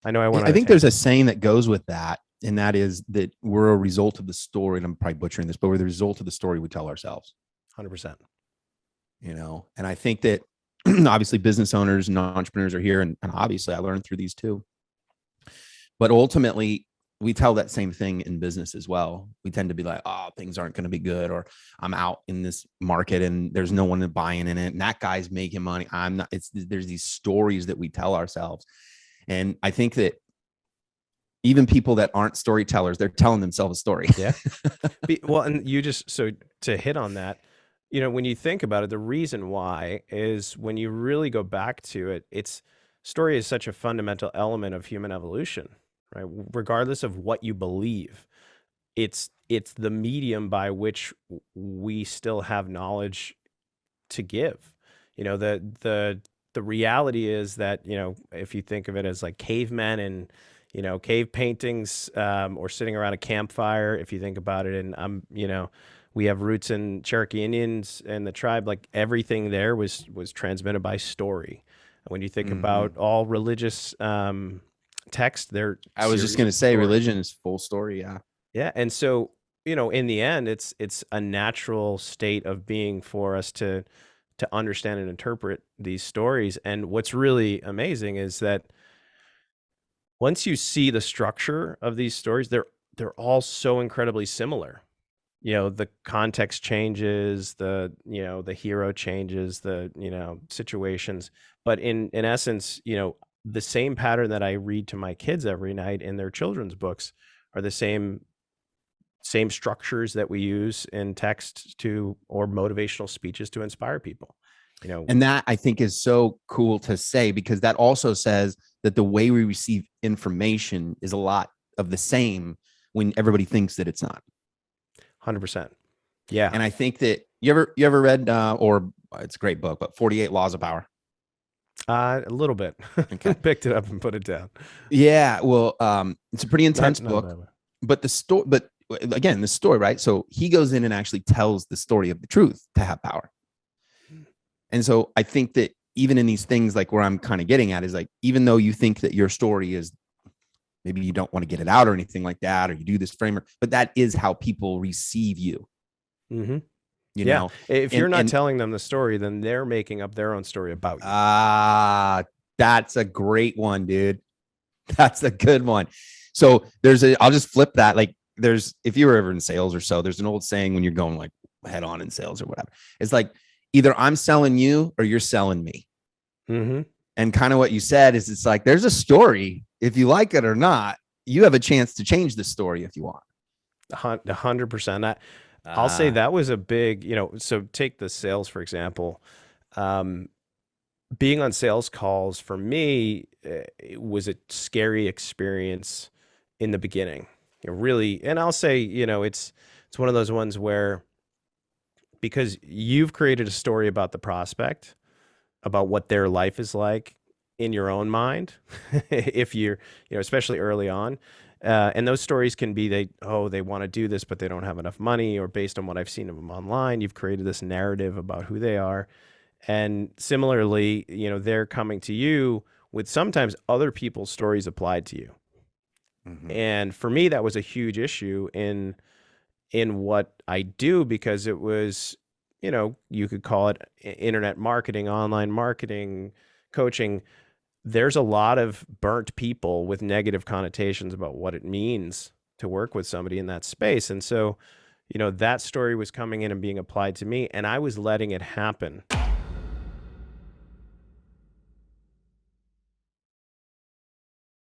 I know I went on I a think there's a tangent. saying that goes with that, and that is that we're a result of the story. And I'm probably butchering this, but we're the result of the story we tell ourselves. 100%. And I think that obviously business owners and entrepreneurs are here, and obviously I learned through these too. But ultimately, we tell that same thing in business as well. We tend to be like, oh, things aren't going to be good, or I'm out in this market and there's no one buying in it, and that guy's making money. I'm not. There's these stories that we tell ourselves, and I think that even people that aren't storytellers, they're telling themselves a story. Yeah. Well, and you just, so to hit on that, when you think about it, the reason why is when you really go back to it, story is such a fundamental element of human evolution, right? Regardless of what you believe, it's the medium by which we still have knowledge to give. The reality is that, if you think of it as like cavemen and, cave paintings, or sitting around a campfire, if you think about it, and we have roots in Cherokee Indians and the tribe, like everything there was transmitted by story. When you think about all religious text, they're I was just series going of to say stories. religion is full story. Yeah. Yeah, and so, in the end, it's a natural state of being for us to understand and interpret these stories. And what's really amazing is that once you see the structure of these stories, they're all so incredibly similar. The context changes, the hero changes, the situations, but in essence, the same pattern that I read to my kids every night in their children's books are the same structures that we use in text to, or motivational speeches to inspire people. And that I think is so cool to say, because that also says that the way we receive information is a lot of the same when everybody thinks that it's not. 100%. Yeah. And I think that you ever read or it's a great book, but 48 Laws of Power. A little bit. Okay. Picked it up and put it down. Yeah. Well, it's a pretty intense Not a book, bad way. but again, the story, right? So he goes in and actually tells the story of the truth to have power. And so I think that even in these things, like where I'm kind of getting at is like, even though you think that your story is, maybe you don't want to get it out or anything like that, or you do this framework, but that is how people receive you, Mm-hmm. you Yeah. know? If you're And, not and, telling them the story, then they're making up their own story about you. that's a great one, dude. That's a good one. So I'll just flip that. Like if you were ever in sales or so, there's an old saying when you're going like head on in sales or whatever. It's like, either I'm selling you or you're selling me. Mm-hmm. And kind of what you said is, it's like, there's a story. If you like it or not, you have a chance to change the story if you want. 100%. I'll say that was a big, so take the sales, for example. Being on sales calls for me, it was a scary experience in the beginning. Really, and I'll say, it's one of those ones where, because you've created a story about the prospect, about what their life is like in your own mind, if you're, especially early on. And those stories can be, they want to do this, but they don't have enough money, or based on what I've seen of them online, you've created this narrative about who they are. And similarly, they're coming to you with sometimes other people's stories applied to you. Mm-hmm. And for me, that was a huge issue in what I do, because it was, you could call it internet marketing, online marketing, coaching. There's a lot of burnt people with negative connotations about what it means to work with somebody in that space. And so, that story was coming in and being applied to me, and I was letting it happen.